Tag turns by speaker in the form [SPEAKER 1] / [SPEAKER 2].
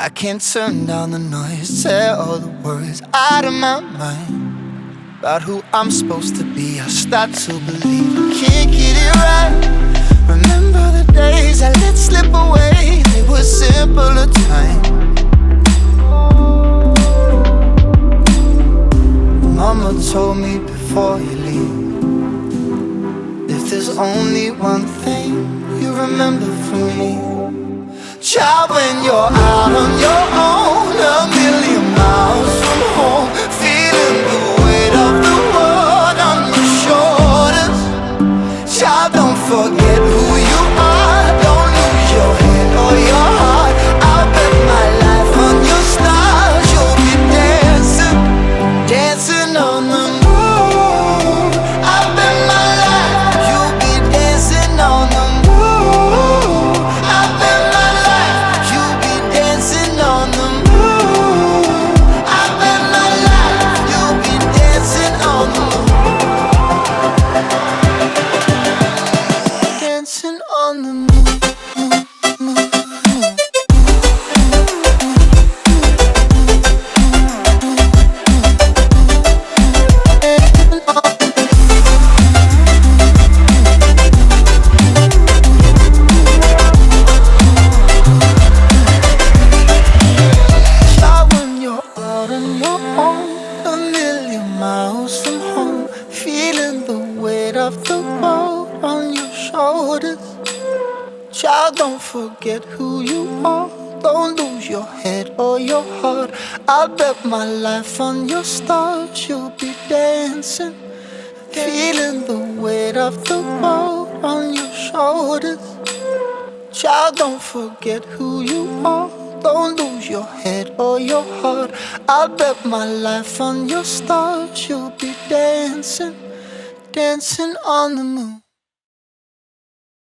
[SPEAKER 1] I can't turn down the noise, tear all the worries out of my mind about who I'm supposed to be. I start to believe I can't get it right. Remember the days I let slip away, they were simpler times. Mama told me before you leave, if there's only one thing you remember from me, child, when you're out on your own, a million miles from home, feeling the weight of the world on your shoulders. Child, don't forget who you are, don't lose your head or your heart. I'll bet my life on your stars, you'll be dancing, dancing on the moon. I'll bet my life you'll be dancing on the moon. I'll bet my life you'll be dancing on the moon. I'll bet my life you'll be dancing on the moon. Dancing on the moon. When you're out on your own, a million miles from home, feeling the weight of the world on your shoulders. Child, don't forget who you are, don't lose your head or your heart. I bet my life on your stars, you'll be dancing, feeling the weight of the world on your shoulders. Child, don't forget who you are, don't lose your head or your heart. I bet my life on your stars, you'll be dancing, dancing on the moon.